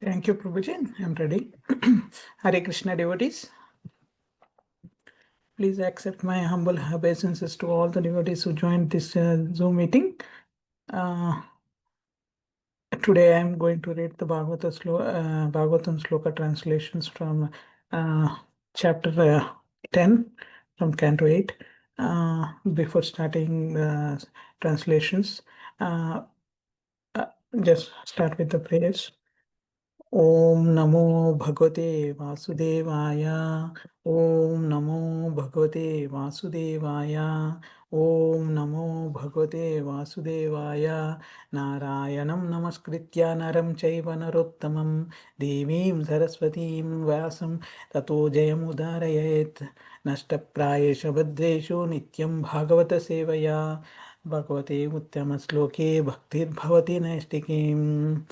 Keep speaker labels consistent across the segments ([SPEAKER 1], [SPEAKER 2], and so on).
[SPEAKER 1] Thank you, Prabhuji. I'm ready. Hare Krishna devotees. Please accept my humble obeisances to all the devotees who joined this Zoom meeting. Today I'm going to read the Bhagavatam Sloka translations from chapter 10 from Canto 8. Before starting translations, just start with the prayers. Om Namo Bhagavate Vasudevaya. Om Namo Bhagavate Vasudevaya. Om Namo Bhagavate Vasudevaya. Narayanam Namaskritya Naram Chaiva Narottamam Devim Saraswatim Vyasam Tato Jayamudharayet Nashtaprayesha Bhadreshu Nityam Bhagavata Sevaya Bhagavate Uttama Sloke Bhaktir Bhavati Naistikim.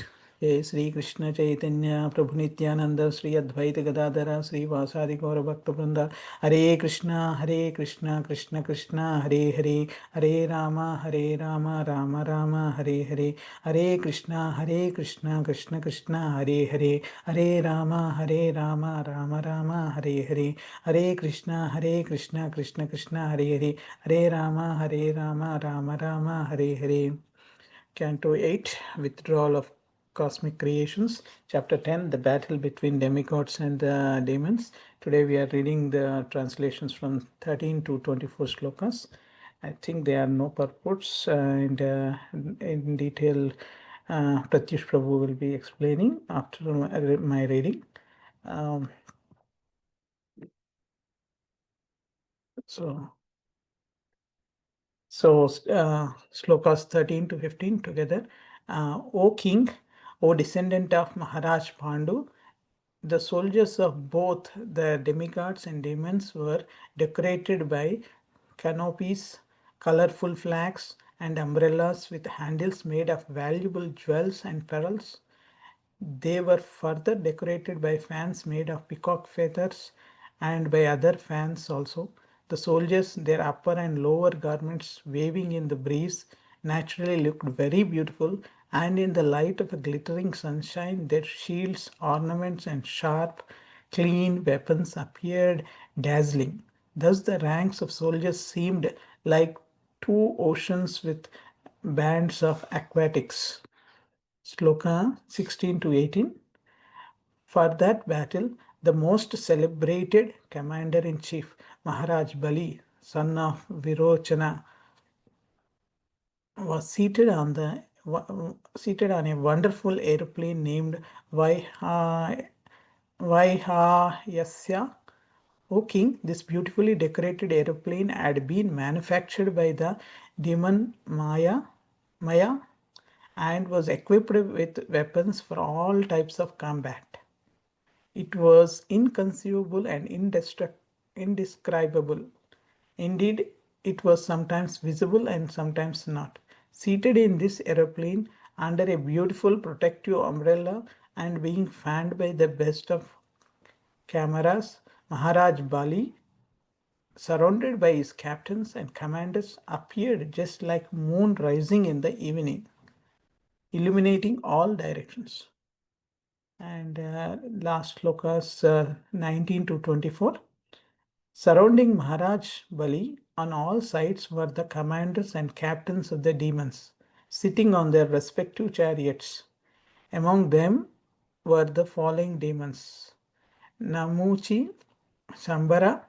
[SPEAKER 1] जय श्री कृष्ण चैतन्य प्रभु नित्यानंद श्री अद्वैत गदाधर श्रीवासादि गौर भक्त वृंद हरे Krishna Krishna Krishna Hare Hare Hare Ram Ram Ram Hare Hare Hare Krishna Krishna Krishna Hare Hare Hare Ram Ram Ram Hare Hare Hare Krishna Krishna Krishna Hare Hare Hare Ram Ram Ram Hare Hare. Canto 8, Withdrawal of Cosmic Creations, Chapter 10, The Battle Between Demigods and the Demons. Today we are reading the translations from 13 to 24 slokas. I think there are no purports and in detail Pratyush Prabhu will be explaining after my reading. So slokas 13 to 15 together. O king, O descendant of Maharaj Pandu, the soldiers of both the demigods and demons were decorated by canopies, colorful flags, and umbrellas with handles made of valuable jewels and pearls. They were further decorated by fans made of peacock feathers and by other fans also. The soldiers, their upper and lower garments waving in the breeze, naturally looked very beautiful, and in the light of a glittering sunshine, their shields, ornaments, and sharp, clean weapons appeared dazzling. Thus, the ranks of soldiers seemed like two oceans with bands of aquatics. Sloka 16 to 18. For that battle, the most celebrated commander-in-chief, Maharaj Bali, son of Virochana, was seated on a wonderful airplane named Vaihayasya. O king, this beautifully decorated airplane had been manufactured by the demon Maya and was equipped with weapons for all types of combat. It was inconceivable and indescribable. Indeed, it was sometimes visible and sometimes not. Seated in this aeroplane under a beautiful protective umbrella and being fanned by the best of cameras, Maharaj Bali, surrounded by his captains and commanders, appeared just like moon rising in the evening, illuminating all directions. And last slokas 19 to 24. Surrounding Maharaj Bali on all sides were the commanders and captains of the demons, sitting on their respective chariots. Among them were the following demons: Namuchi, Shambara,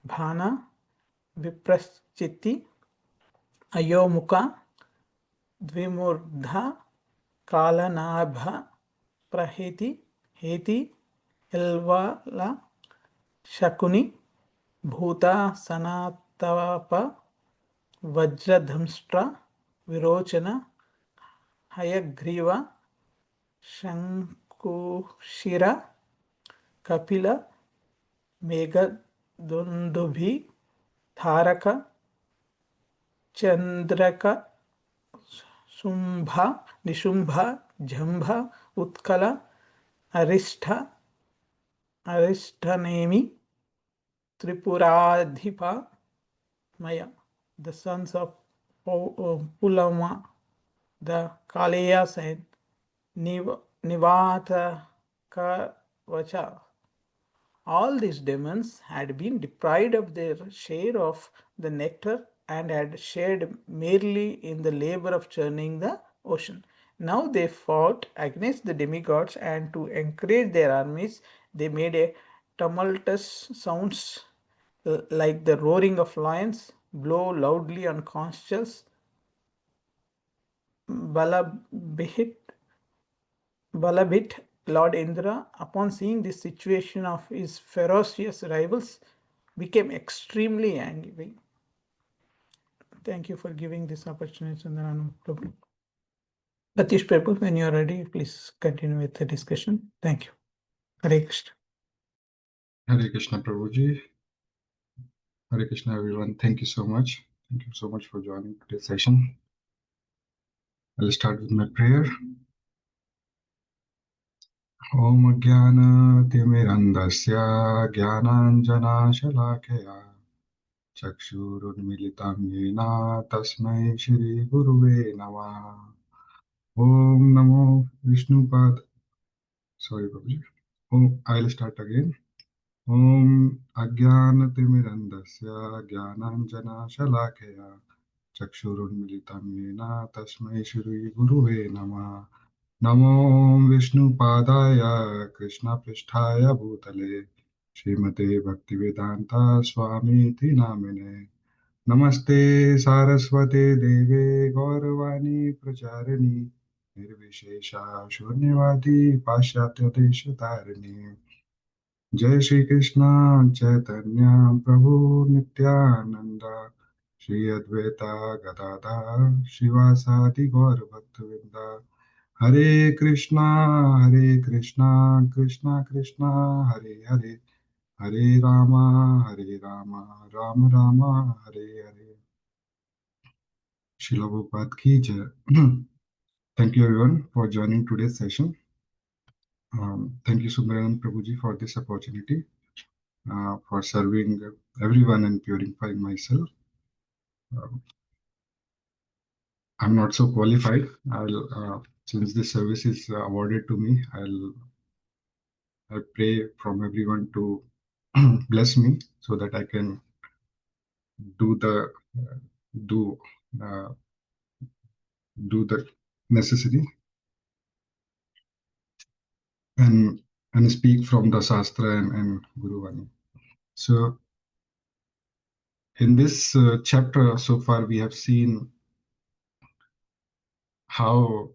[SPEAKER 1] Bhana, Vipraschiti, Ayomukha, Dvimurdha, Kalanabha, Praheti, Heti, Ilvala, Shakuni, Bhuta, Sanatapa, Vajradhamstra, Virochana, Hayagriva, Shankushira, Kapila, Meghadundubhi, Tharaka, Chandraka, Sumbha, Nishumbha, Jambha, Utkala, Arishtanemi, Tripuradhipa, Maya, the sons of Pulama, the Kalayas and Nivata Kavacha. All these demons had been deprived of their share of the nectar and had shared merely in the labor of churning the ocean. Now they fought against the demigods, and to encourage their armies, they made a tumultuous sounds like the roaring of lions, blow loudly on conch shells, balabhit Balabhit, Lord Indra, upon seeing this situation of his ferocious rivals, became extremely angry. Thank you for giving this opportunity, Chandranu Prabhu. Pratyush Prabhu, when you are ready, please continue with the discussion. Thank you. Hare Krishna.
[SPEAKER 2] Hare Krishna, Prabhuji. Hare Krishna, everyone. Thank you so much. Thank you so much for joining today's session. I'll start with my prayer. Om Jnana Timirandasya Jnananjana Shalakaya Chakshurunmilitam Yena Tasmai Shri Guruve Namah. Om Namo Vishnupad. Sorry, Prabhuji. I'll start again. Om Ajnanatimirandasya Jnananjana Shalakaya Chakshurunmilitam Yena Tasmai Shri Guruve Namah. Namo Vishnupadaya Krishna Pristhaya Bhutale Srimate Bhaktivedanta Swami Namine Namaste Saraswate Deve Gauravani Pracharini Nirvishesha Shunyavadi Pashyatya Deshatarani Jai Shri Krishna Chaitanya Prabhu Nityananda Shri Advaita Gadadhar Shivasati Gaur Bhaktavinda Hare Krishna Krishna Krishna Hare Hare Hare Rama Rama Rama Hare Hare. Srila Prabhupada ki jai. Thank you everyone for joining today's session. Thank you Subramanian Prabhuji for this opportunity, for serving everyone and purifying myself. I'm not so qualified. Since this service is awarded to me, I pray from everyone to bless me so that I can do the do uh, do the necessary and speak from the Shastra and Guru Vani. So in this chapter so far, we have seen how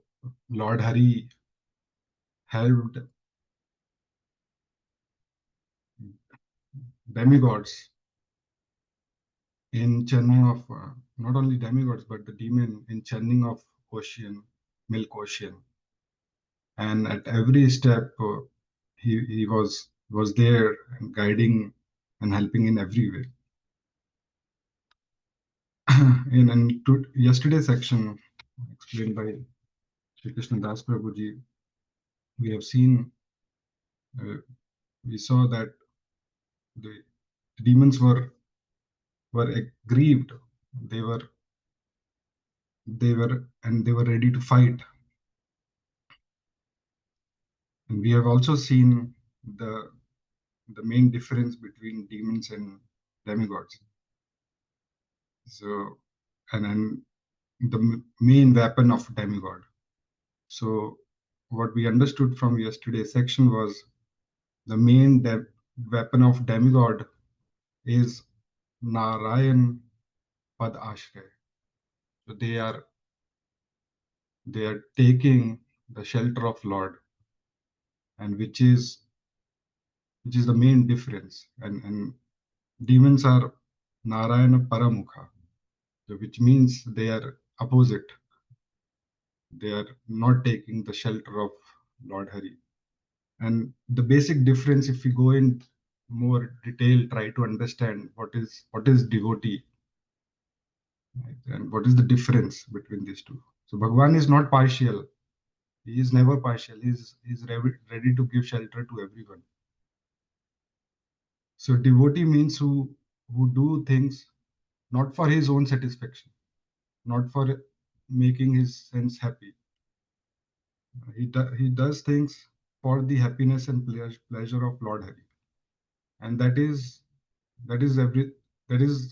[SPEAKER 2] Lord Hari helped demigods in churning of not only demigods but the demon in churning of ocean, milk ocean, and at every step he was there and guiding and helping in every way. in yesterday's section explained by Sri Krishna Das Prabhuji, we have seen we saw that the demons were aggrieved. They were ready to fight. And we have also seen the main difference between demons and demigods. So, and the main weapon of demigod. So, what we understood from yesterday's section was the main weapon of demigod is Narayan Pad Ashray. So they are taking the shelter of Lord, and which is the main difference. And demons are Narayana Paramukha, so which means they are opposite. They are not taking the shelter of Lord Hari. And the basic difference, if we go in more detail, try to understand what is devotee, right? And what is the difference between these two. So Bhagwan is not partial. He is never partial. He's ready to give shelter to everyone. So devotee means who do things not for his own satisfaction, not for making his sense happy. He does things for the happiness and pleasure of Lord Hari. And that is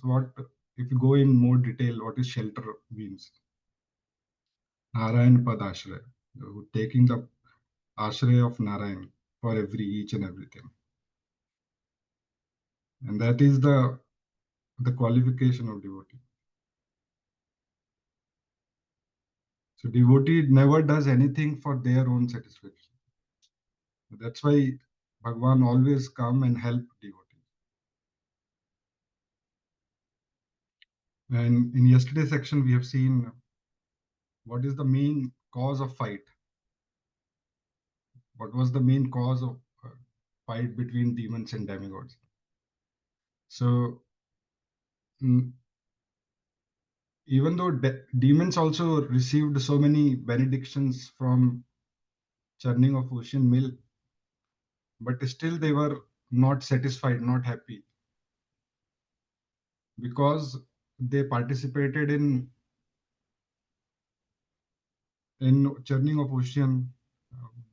[SPEAKER 2] what, if you go in more detail, what is shelter means. Narayan Pad Ashraya, taking the Ashraya of Narayan for each and everything. And that is the qualification of devotee. So devotee never does anything for their own satisfaction. That's why Bhagwan always come and help devotees. And in yesterday's section, we have seen what is the main cause of fight. What was the main cause of fight between demons and demigods? So even though demons also received so many benedictions from churning of ocean mill, but still they were not satisfied, not happy, because they participated in churning of ocean,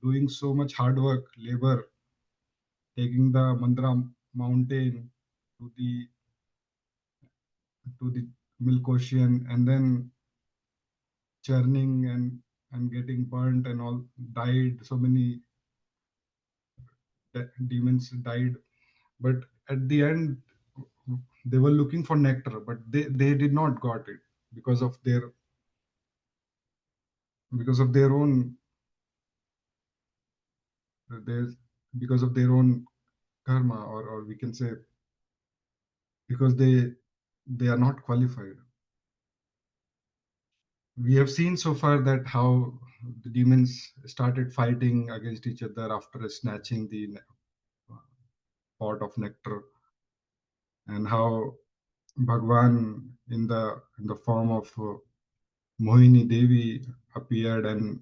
[SPEAKER 2] doing so much hard work, labor, taking the Mandra mountain to the milk ocean, and then churning and getting burnt and all, died. So many demons died, but at the end they were looking for nectar, but they did not got it because of their own their because of their own karma, or we can say because they are not qualified. We have seen so far that how the demons started fighting against each other after snatching the pot of nectar, and how Bhagwan in the form of Mohini Devi appeared and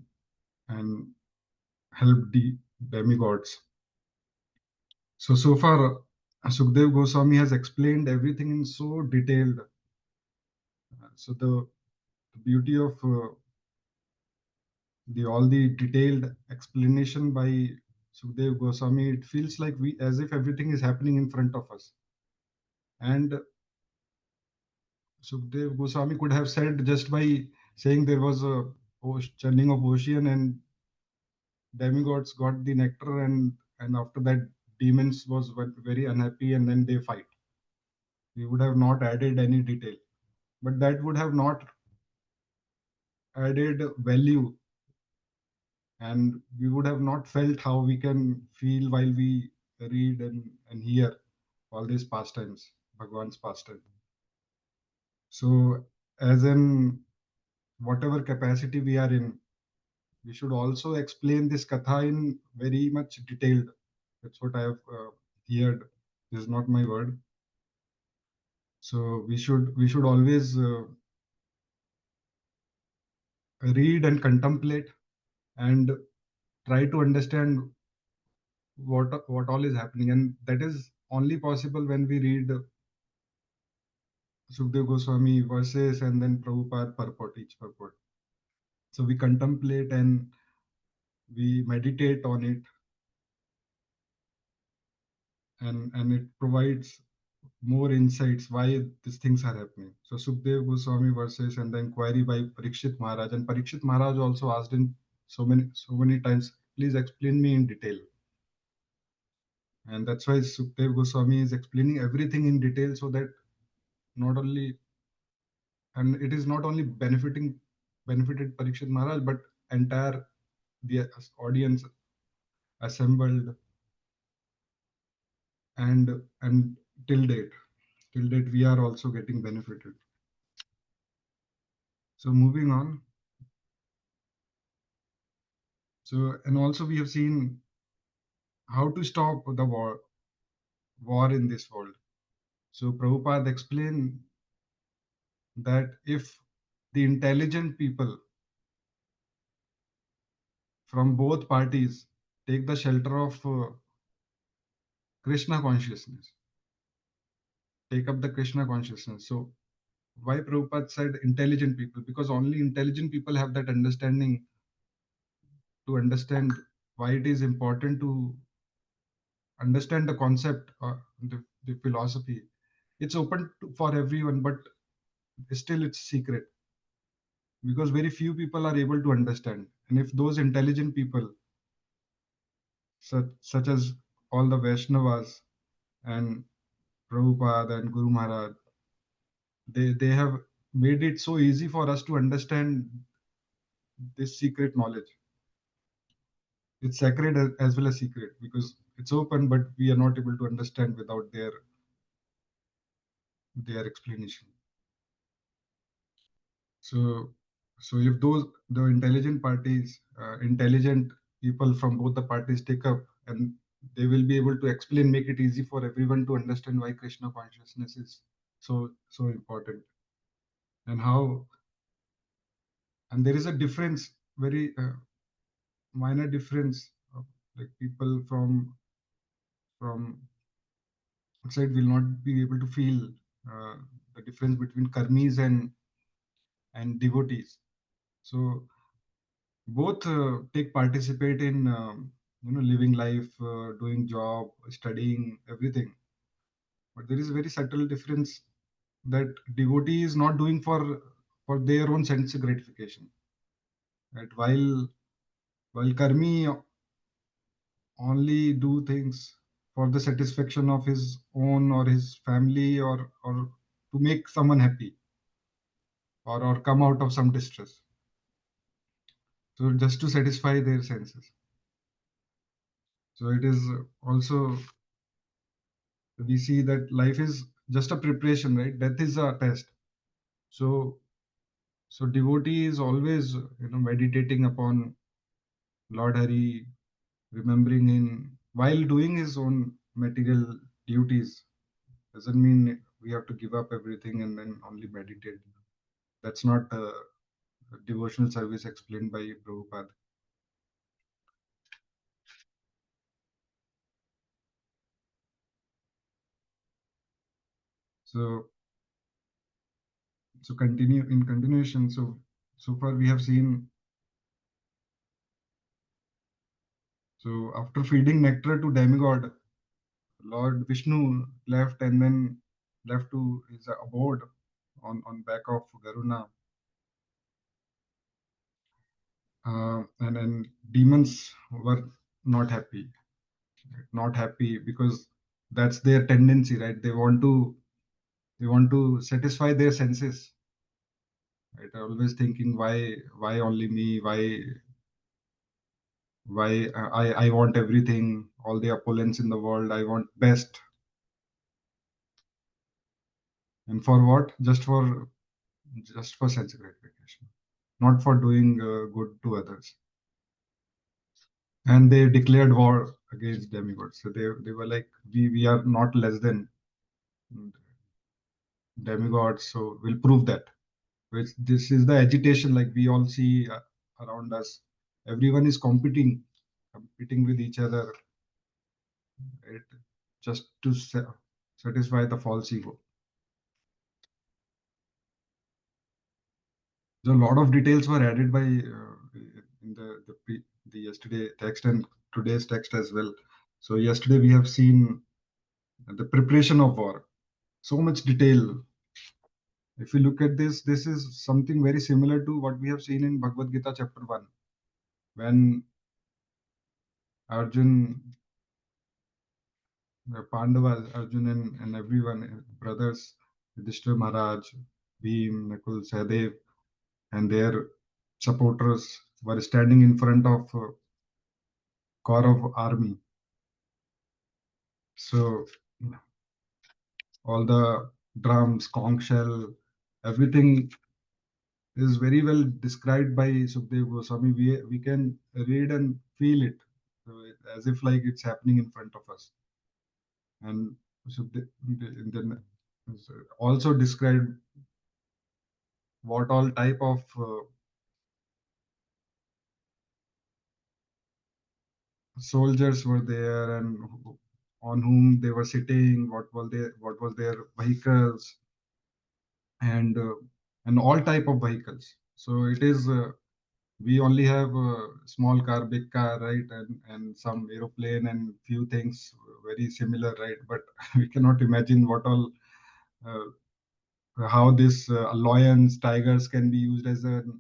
[SPEAKER 2] helped the demigods. So far, Sukdev Goswami has explained everything in so detailed. So the beauty of the detailed explanation by Sukdev Goswami, it feels like as if everything is happening in front of us. And Sukdev Goswami could have said just by saying there was a churning of ocean and demigods got the nectar, and after that demons was very unhappy and then they fight. We would have not added any detail, but that would have not added value, and we would have not felt how we can feel while we read and hear all these pastimes, Bhagwan's pastime. So as in whatever capacity we are in, we should also explain this katha in very much detailed. That's what I have heard. This is not my word. So we should always read and contemplate and try to understand what all is happening, and that is only possible when we read Sukdev Goswami verses and then Prabhupada purport, each purport. So we contemplate and we meditate on it, and it provides more insights why these things are happening. So Sukdev Goswami verses and the inquiry by Parikshit Maharaj, and Parikshit Maharaj also asked in so many times, please explain me in detail. And that's why Sukdev Goswami is explaining everything in detail, so that not only and it is not only benefited Parikshit Maharaj, but entire the audience assembled, and till date we are also getting benefited. So moving on. So, and also we have seen how to stop the war in this world. So Prabhupada explained that if the intelligent people from both parties take the shelter of Krishna consciousness, take up the Krishna consciousness. So why Prabhupada said intelligent people? Because only intelligent people have that understanding to understand why it is important to understand the concept, the philosophy. It's open for everyone, but still it's secret, because very few people are able to understand. And if those intelligent people, such as all the Vaishnavas and Prabhupada and Guru Maharaj, they have made it so easy for us to understand this secret knowledge. It's sacred as well as secret, because it's open, but we are not able to understand without their explanation. So, so if those the intelligent parties, intelligent people from both the parties take up, and they will be able to explain, make it easy for everyone to understand why Krishna consciousness is so important, and how, and there is a difference, very minor difference, like people from outside will not be able to feel uh, the difference between karmis and devotees. So both take participate in living life, doing job, studying, everything. But there is a very subtle difference that devotee is not doing for their own sense gratification. Right? While karmi only do things for the satisfaction of his own or his family, or to make someone happy, or come out of some distress. So just to satisfy their senses. So it is also, we see that life is just a preparation, right? Death is a test. So devotee is always meditating upon Lord Hari, remembering him while doing his own material duties. Doesn't mean we have to give up everything and then only meditate. That's not devotional service explained by Prabhupada. So continue in continuation. So far we have seen, so after feeding nectar to demigod, Lord Vishnu left, and then left to his abode on back of Garuna, and then demons were not happy, because that's their tendency, right? They want to satisfy their senses, right? Always thinking, why only me? Why I want everything, all the opulence in the world. I want best, and for what? Just for sense gratification, not for doing good to others. And they declared war against demigods. So they were like, we are not less than demigods, so we'll prove that. Which this is the agitation, like we all see around us. Everyone is competing with each other, right? Just to satisfy the false ego. So a lot of details were added by in the yesterday text and today's text as well. So yesterday we have seen the preparation of war, so much detail. If you look at this is something very similar to what we have seen in Bhagavad Gita chapter 1, when Arjun, Pandavas, Arjun and everyone, brothers, Yudhishthira Maharaj, Bhim, Nakul, Sahadev, and their supporters were standing in front of Kaurav army. So all the drums, conch shell, everything is very well described by Sukhdev Goswami. We can read and feel it, as if like it's happening in front of us. And Sukhdev then also described what all type of soldiers were there, and on whom they were sitting, what was their vehicles, and all type of vehicles. So it is. we only have a small car, big car, right? And some aeroplane and few things very similar, right? But we cannot imagine what all, how this lions, tigers can be used as an,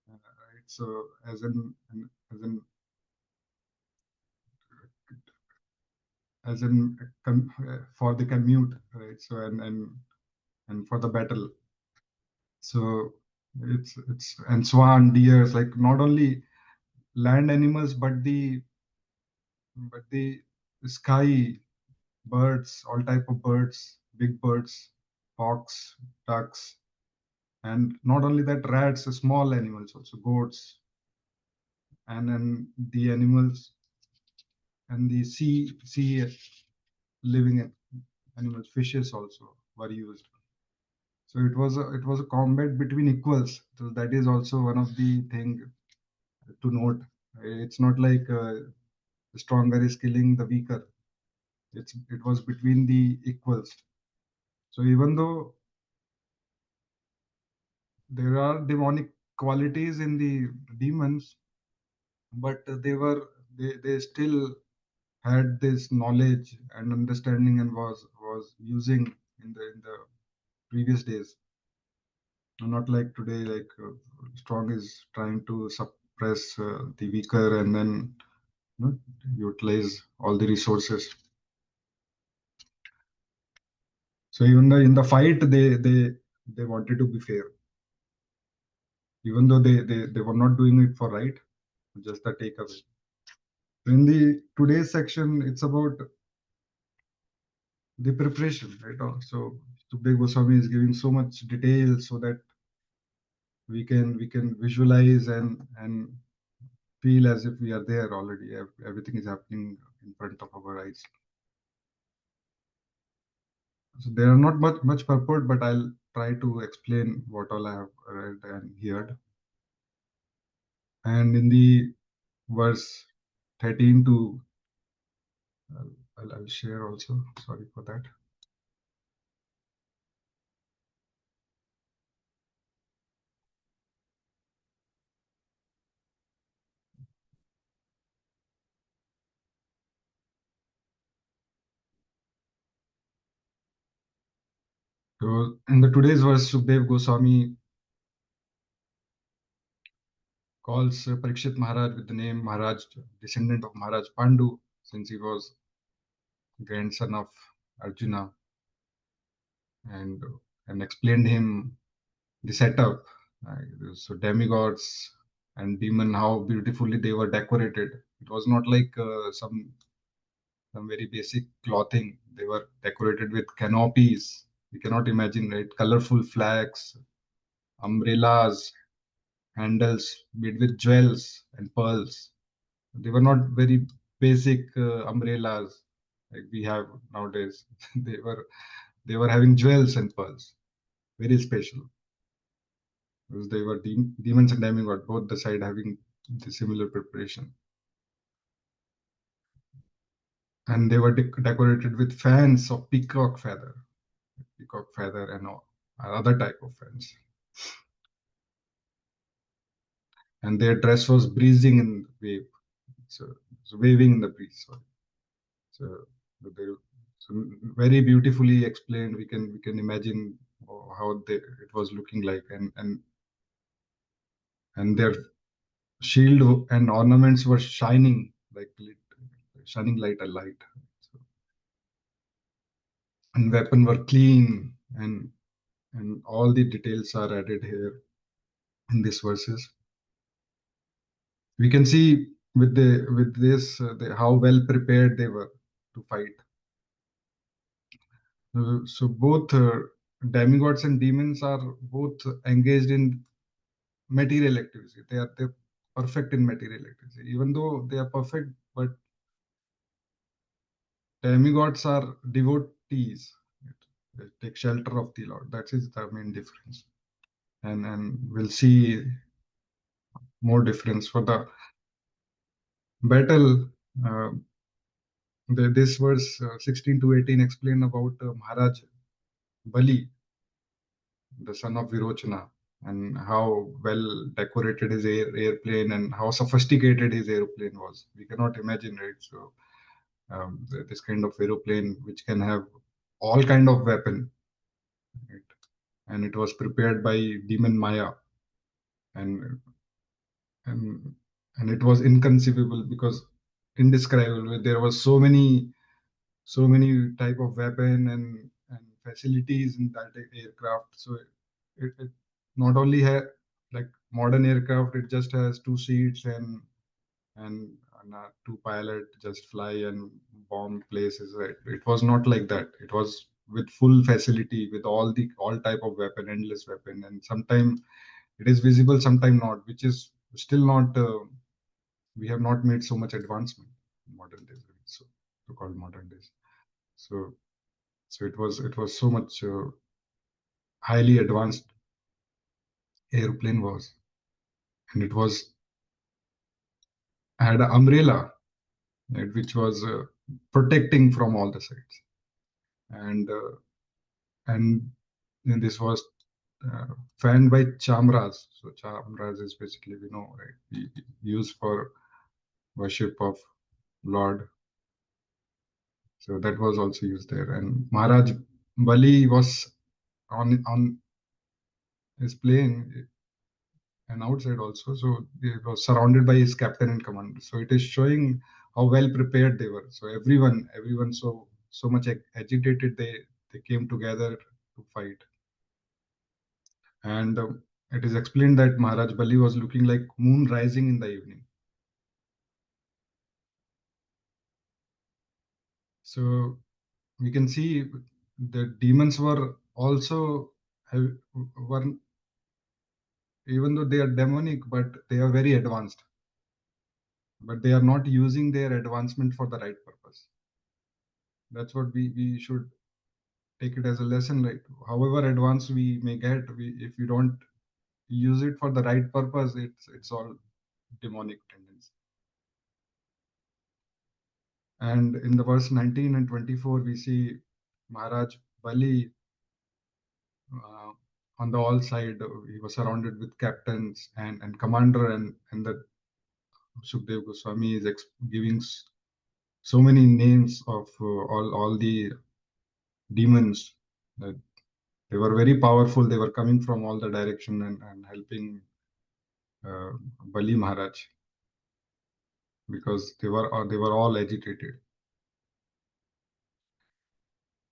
[SPEAKER 2] right? So as in for the commute, right? So and for the battle. So it's and swan, deers, like not only land animals, but the sky birds, all type of birds, big birds, hawks, ducks, and not only that, rats, small animals also, goats, and then the animals and the sea living animals, fishes also were used. So it was a combat between equals. So that is also one of the thing to note. It's not like the stronger is killing the weaker. It was between the equals. So even though there are demonic qualities in the demons, but they still had this knowledge and understanding and was using in the previous days. Not like today, like strong is trying to suppress the weaker and then utilize all the resources. So even in the fight, they wanted to be fair, even though they were not doing it for right, just the takeaway. In the today's section, it's about the preparation, right? So Sukdev Goswami is giving so much detail so that we can visualize and feel as if we are there already. Everything is happening in front of our eyes. So there are not much purport, but I'll try to explain what all I have read and heard. And in the verse 13 to, I'll share also. Sorry for that. So in the today's verse, Sukdev Goswami calls Parikshit Maharaj with the name Maharaj, descendant of Maharaj Pandu, since he was grandson of Arjuna, and and explained him the setup. So demigods and demon, how beautifully they were decorated. It was not like some very basic clothing. They were decorated with canopies. You cannot imagine, right? Colorful flags, umbrellas, handles made with jewels and pearls. They were not very basic umbrellas like we have nowadays. they were they were having jewels and pearls, very special, because they were demons and demigod, both the side having the similar preparation. And they were decorated with fans of peacock feather and all, other type of fans. And their dress was breezing in the wave, so waving in the breeze. Sorry. So they, so very beautifully explained. We can imagine how it was looking like, and their shield and ornaments were shining like shining light a light. So, and weapon were clean, and all the details are added here in these verses. We can see with this how well prepared they were to fight. So both demigods and demons are both engaged in material activity. They're perfect in material activity. Even though they are perfect, but demigods are devotees. They take shelter of the Lord. That is the main difference. And we'll see more difference for the battle. Uh, this verse 16 to 18 explain about Maharaj Bali, the son of Virochana. and how well decorated his airplane and how sophisticated his airplane was. We cannot imagine, right? So this kind of aeroplane which can have all kind of weapon, right? And it was prepared by demon Maya, and and and it was inconceivable because indescribable. There was so many type of weapon and facilities in that aircraft. So it not only had like modern aircraft, it just has two seats and two pilot just fly and bomb places, right? It was not like that. It was with full facility with all type of weapon, endless weapon, and sometime it is visible, sometime not, which is still not we have not made so much advancement in modern days, right? So called modern days. So so it was so much highly advanced airplane was, and it was had an umbrella, right, which was protecting from all the sides, and and then this was uh, fanned by chamras. So chamras is basically, right, used for worship of Lord. So that was also used there, and Maharaj Bali was on his plane and outside also. So he was surrounded by his captain and commander. So it is showing how well prepared they were. So everyone so much agitated. They came together to fight, and it is explained that Maharaj Bali was looking like moon rising in the evening. So we can see the demons were also were, even though they are demonic, but they are very advanced. But they are not using their advancement for the right purpose. That's what we should take it as a lesson, right? However advanced we may get, if we don't use it for the right purpose, it's all demonic tendency. And in the verse 19 and 24, we see Maharaj Bali uh, on the all side. He was surrounded with captains and commander, and the Sukdev Goswami is giving so many names of all the demons that they were very powerful. They were coming from all the direction and helping uh, Bali Maharaj, because they were all agitated.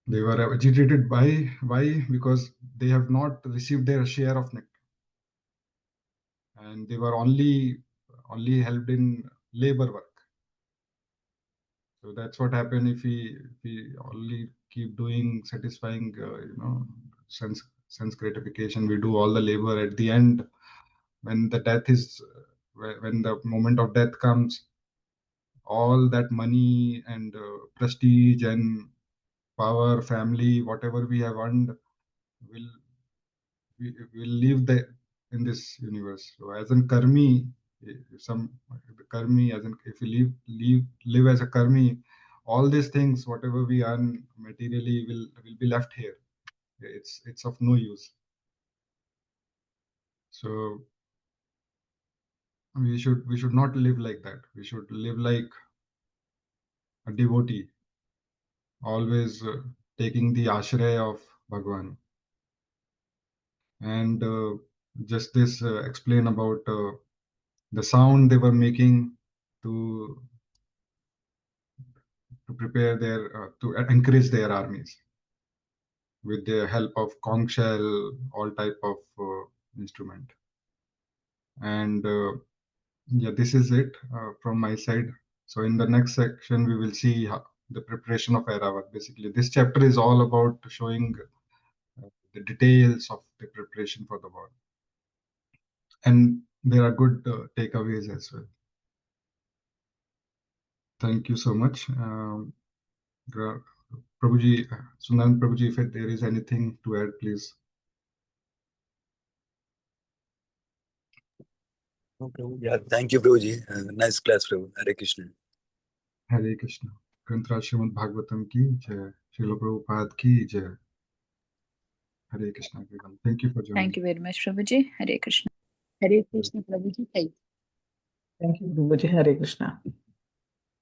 [SPEAKER 2] They were agitated by why? Because they have not received their share of nectar, and they were only helped in labor work. So that's what happened if we only keep doing satisfying sense gratification. We do all the labor. At the end, when the death is when the moment of death comes, all that money and prestige and power, family, whatever we have earned, will will leave in this universe. So as an karmi, some the karmi, as in if we live as a karmi, all these things, whatever we earn materially, will be left here. It's of no use. So we should not live like that. We should live like a devotee, always taking the ashraya of Bhagwan. And just this explain about the sound they were making to prepare to encourage their armies with the help of conch shell, all type of instrument. And yeah, this is it from my side. So in the next section we will see the preparation of Airavat. Basically this chapter is all about showing the details of the preparation for the war, and there are good takeaways as well. Thank you so much. Prabhuji, Sundan Prabhuji, if there is anything to add, please.
[SPEAKER 3] No, Prabhu. Yeah, thank you, Prabhuji. Nice class, Prabhu. Hare Krishna.
[SPEAKER 2] Hare Krishna. ग्रंथराज Shrimad Bhagavatam की जय, श्रील प्रभुपाद की जय. Hare Krishna, everyone. Thank you for joining.
[SPEAKER 4] Thank you very much, Prabhuji. Hare Krishna. Hare Krishna, Prabhuji. Thank you.
[SPEAKER 1] Thank you, Prabhuji. Hare Krishna.